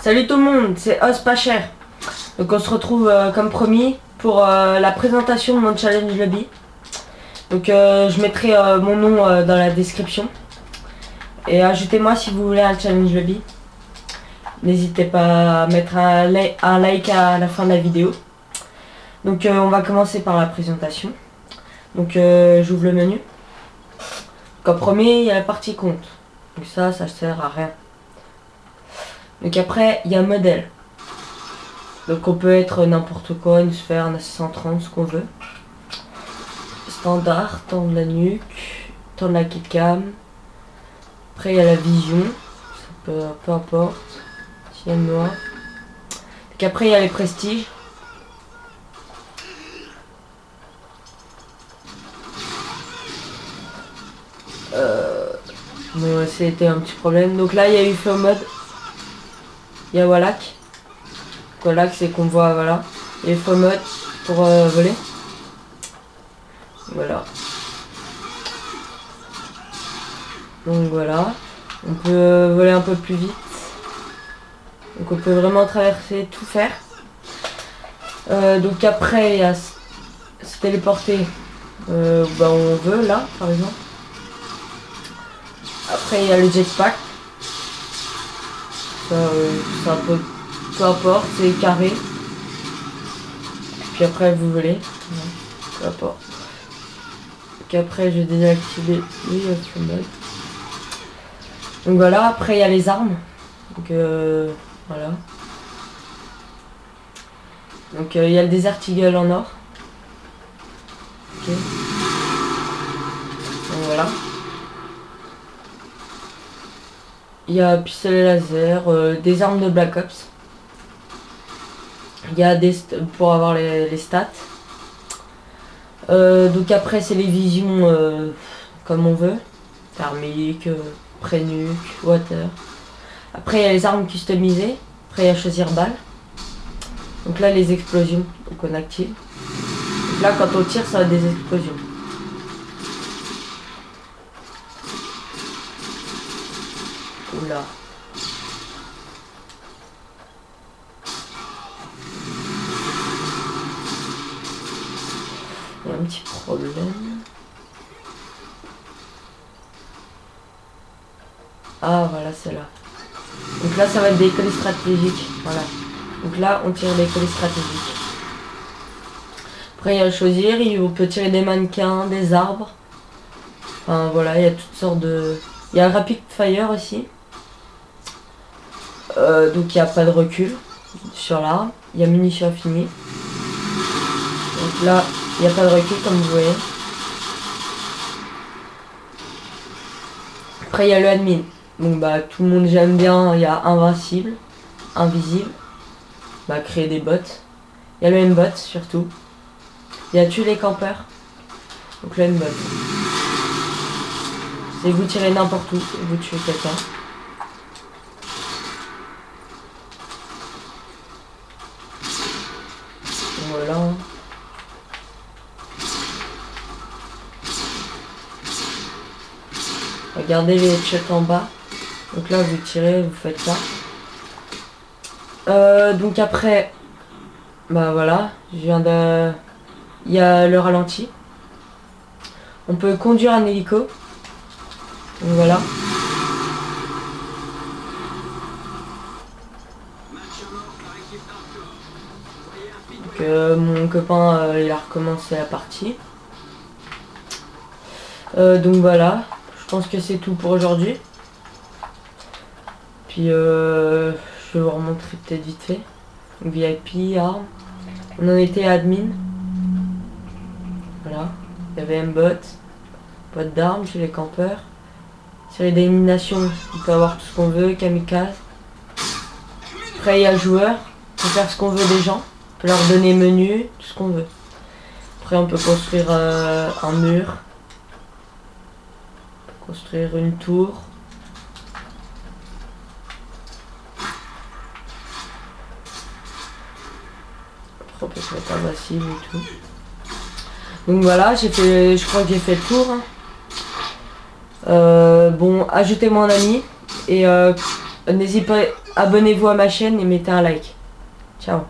Salut tout le monde, c'est Os pas cher. Donc on se retrouve comme promis pour la présentation de mon challenge lobby. Donc je mettrai mon nom dans la description. Et ajoutez-moi si vous voulez un challenge lobby. N'hésitez pas à mettre un like à la fin de la vidéo. Donc on va commencer par la présentation. Donc j'ouvre le menu. Donc en premier il y a la partie compte. Donc ça sert à rien. Donc après il y a modèle. Donc on peut être n'importe quoi, une sphère, un 630, ce qu'on veut. Standard, temps de la nuque, temps de la keycam. Après il y a la vision, ça peut, peu importe. Ciel noir. Donc après il y a les prestiges. Bon, c'était un petit problème. Donc là il y a eu flow mode. Il y a Wallach. Wallach c'est qu'on voit, voilà. Et flow mode pour voler. Voilà. Donc voilà. On peut voler un peu plus vite. Donc on peut vraiment traverser, tout faire. Donc après il y a se téléporter bah on veut là par exemple. Après il y a le jetpack. Ça c'est un peu peu importe, c'est carré. Puis après vous volez. Peu importe. Donc après je vais désactiver le mode. Donc voilà, après il y a les armes. Donc voilà. Donc il y a le Desert Eagle en or. Ok. Donc voilà. Il y a pistolet laser, des armes de Black Ops. Il y a des pour avoir les stats. Donc après c'est les visions comme on veut. Thermique, pré-nuque, water. Après il y a les armes customisées. Après il y a choisir balle. Donc là les explosions, donc on active. Donc là quand on tire ça a des explosions. Oula. Il y a un petit problème. Ah voilà c'est là. Donc là ça va être des colis stratégiques. Voilà. Donc là on tire des colis stratégiques. Après il y a à choisir, on peut tirer des mannequins, des arbres. Enfin voilà, il y a toutes sortes de... Il y a rapid fire aussi. Donc il n'y a pas de recul sur l'arme. Il y a munitions infinies. Donc là il n'y a pas de recul comme vous voyez. Après il y a le admin. Donc bah tout le monde j'aime bien. Il y a invincible, invisible. Bah créer des bots. Il y a le M-bot surtout. Il y a tuer les campeurs. Donc le M-bot. C'est vous tirez n'importe où et vous tuez quelqu'un. Voilà. Regardez les checks en bas. Donc là vous tirez, vous faites ça. Donc après, bah voilà, je viens de... Il y a le ralenti. On peut conduire un hélico. Donc voilà. Donc mon copain il a recommencé la partie. Donc voilà, je pense que c'est tout pour aujourd'hui. Puis je vais vous remontrer peut-être vite fait. Donc, VIP, armes. On en était admin. Voilà. Il y avait M-bot. Boîte d'armes chez les campeurs. Série d'élimination, on peut avoir tout ce qu'on veut, kamikaze. Après il y a joueur, on peut faire ce qu'on veut des gens. On peut leur donner menu, tout ce qu'on veut. Après on peut construire un mur. On peut construire une tour. Après on peut se mettre invincible et tout. Donc voilà, je crois que j'ai fait le tour. Bon, ajoutez-moi un ami et n'hésitez abonnez-vous à ma chaîne et mettez un like. Ciao.